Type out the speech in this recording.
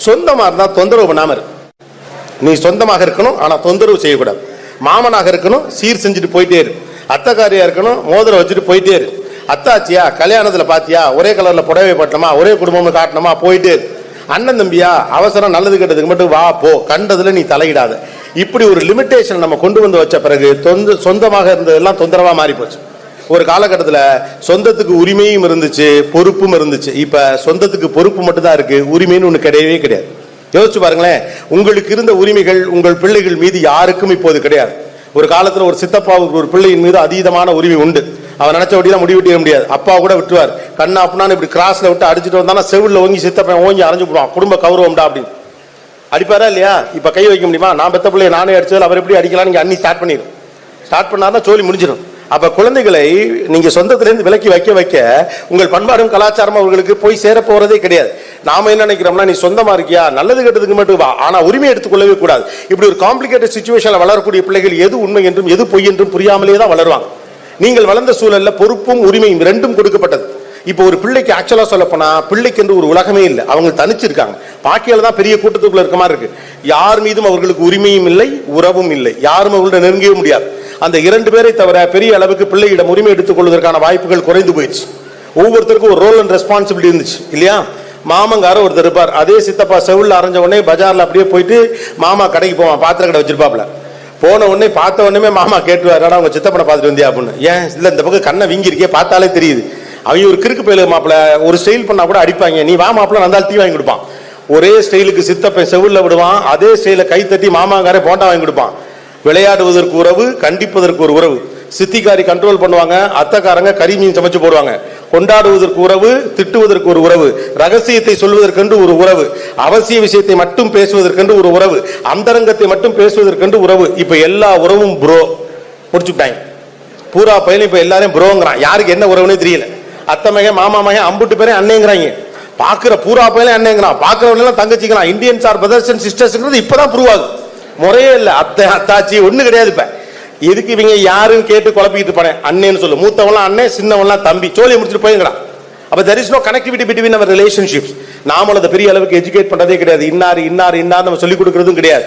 சொந்தமா இருந்தா தொந்தரவு பண்ணாம இருக்கு. நீ சொந்தமாக இருக்கணும், ஆனா தொந்தரவு செய்யக்கூடாது. மாமனாக இருக்கணும், சீர் செஞ்சுட்டு போயிட்டே இரு. அத்தைக்காரியா இருக்கணும், மோதிரம் வச்சுட்டு போயிட்டே இரு. அத்தாச்சியா, கல்யாணத்துல பாத்தியா, ஒரே கலர்ல புடவை பட்டணுமா, ஒரே குடும்பம் காட்டணுமா, போயிட்டே இரு. அண்ணன் தம்பியா, அவசரம் நல்லது கெட்டதுக்கு மட்டும் வா போ, கண்டதுல நீ தலையிடாத. இப்படி ஒரு லிமிட்டேஷன் நம்ம கொண்டு வந்து வச்ச பிறகு சொந்தமாக இருந்ததெல்லாம் தொந்தரவா மாறி போச்சு. ஒரு காலகட்டத்தில் சொந்தத்துக்கு உரிமையும் இருந்துச்சு, பொறுப்பும் இருந்துச்சு. இப்ப சொந்தத்துக்கு பொறுப்பு மட்டும் தான் இருக்கு, உரிமைன்னு ஒண்ணு கிடையவே கிடையாது. யோசிச்சு பாருங்களேன், உங்களுக்கு இருந்த உரிமைகள் உங்கள் பிள்ளைகள் மீது யாருக்கும் இப்போது கிடையாது. ஒரு காலத்துல ஒரு சித்தப்பாவுக்கு ஒரு பிள்ளையின் மீது அதீதமான உரிமை உண்டு. அவன் நினைச்சபடியெல்லாம் முடிவிட்டிட முடியாது. அப்பா கூட விட்டுவார். கண்ணா அப்படின்னா இப்படி கிராஸ்ல விட்டு அடிச்சுட்டு வந்தானா செவிலில் ஓங்கி சித்தப்பன் ஓங்கி அரைஞ்சு போடுவான். குடும்ப கௌரவம்டா அப்படின்னு அடிப்பாரா இல்லையா? இப்ப கை வைக்க முடியுமா? நான் பெத்த பிள்ளைய நானே அடிச்சது, அவர் எப்படி அடிக்கலாம் நீங்க அண்ணி ஸ்டார்ட் பண்ணிடும். ஸ்டார்ட் பண்ணாதான் சோழி முடிஞ்சிடும். அப்ப குழந்தைகளை நீங்க சொந்தத்திலிருந்து விலக்கி வைக்க வைக்க உங்கள் பண்பாடும் கலாச்சாரமும் அவர்களுக்கு போய் சேர போறதே கிடையாது. நாம என்ன நினைக்கிறோம்னா, நீ சொந்தமா இருக்கியா, நல்லது கெட்டதுக்கு மட்டும் வா, ஆனா உரிமை எடுத்துக்கொள்ளவே கூடாது. இப்படி ஒரு காம்ப்ளிகேட்டட் சிச்சுவேஷன்ல வளரக்கூடிய பிள்ளைகள் எது உண்மை என்றும் எது பொய் என்றும் புரியாமலே தான் வளருவாங்க. நீங்கள் வளர்ந்த சூழல்ல பொறுப்பும் உரிமையும் ரெண்டும் கொடுக்கப்பட்டது. இப்போ ஒரு பிள்ளைக்கு ஆக்சுவலா சொல்ல போனா, பிள்ளைக்கு என்று ஒரு உலகமே இல்லை. அவங்க தனிச்சிருக்காங்க. பாக்கியால தான் பெரிய கூட்டத்துக்குள்ள இருக்க மாதிரி இருக்கு. யார் மீதும் அவர்களுக்கு உரிமையும் இல்லை, உறவும் இல்லை. யாரும் அவர்களோட நெருங்கவே முடியாது. அந்த இரண்டு பேரை தவிர பெரிய அளவுக்கு பிள்ளையிடம் உரிமை எடுத்துக் கொள்வதற்கான வாய்ப்புகள் குறைந்து போயிடுச்சு. ஒவ்வொருத்தருக்கும் ஒரு ரோல் அண்ட் ரெஸ்பான்சிபிலிட்டி இருந்துச்சு இல்லையா? மாமங்கார ஒருத்தர் இருப்பார். அதே சித்தப்பா செவுல்ல அரைஞ்ச உடனே பஜார்ல அப்படியே போயிட்டு மாமா கடைக்கு போவான். பாத்திர கடை வச்சிருப்பாப்ல. போன உடனே பார்த்த உடனே மாமா கேட்டுவார், அவங்க சித்தப்பனை பார்த்துட்டு வந்தியா அப்படின்னு. ஏன் இல்ல, இந்த பக்கம் கண்ணை வீங்கி இருக்கே, பார்த்தாலே தெரியுது. அவங்க ஒரு கிறுக்கு பயில மாப்பிள்ள, ஒரு ஸ்டைல் பண்ணா கூட அடிப்பாங்க. நீ வா மாப்பிள்ள, வந்தால் டீ வாங்கி கொடுப்பான். ஒரே ஸ்டைலுக்கு சித்தப்பன் செவுல்ல விடுவான். அதே ஸ்டைல கை தட்டி மாமாங்காரே போண்டா வாங்கி கொடுப்பான். விளையாடுவதற்கு உறவு, கண்டிப்பதற்கு ஒரு உறவு. சித்திக்காரி கண்ட்ரோல் பண்ணுவாங்க, அத்தைக்காரங்க கறி மீன் சமைச்சு போடுவாங்க. கொண்டாடுவதற்கு உறவு, திட்டுவதற்கு ஒரு உறவு, ரகசியத்தை சொல்வதற்கென்று ஒரு உறவு, அவசிய விஷயத்தை மட்டும் பேசுவதற்கென்று ஒரு உறவு, அந்தரங்கத்தை மட்டும் பேசுவதற்கென்று உறவு. இப்ப எல்லா உறவும் ப்ரோ முடிச்சுட்டாங்க. பூரா பையன் இப்ப எல்லாரும் ப்ரோங்கிறான். யாருக்கு என்ன உறவுனே தெரியல. அத்தை மகன் மாமா மகன் அம்புட்டு பேரே அண்ணேங்கிறாங்க. பாக்குற பூரா பையன் அண்ணேங்கிறான், பாக்குறவங்க எல்லாம் தங்கச்சிக்கிறான். Indians are brothers and sisters இப்பதான் ப்ரூவ் ஆகுது. முறையே இல்லை. அத்தை அத்தாச்சி ஒண்ணு கிடையாது. இப்ப எதுக்கு இவங்க யாரும் கேட்டு குழப்பிக்கிட்டு போனேன். அண்ணேன்னு சொல்லு, மூத்தவங்களாம் அண்ணன், சின்னவங்களாம் தம்பி. சோழியை முடிச்சுட்டு போயிருங்கடா. அப்ப there is no connectivity between our relationships. நாமளும் அதை பெரிய அளவுக்கு எஜுகேட் பண்றதே கிடையாது. இன்னார் இன்னார் இன்னார் நம்ம சொல்லிக் கொடுக்கறதும் கிடையாது.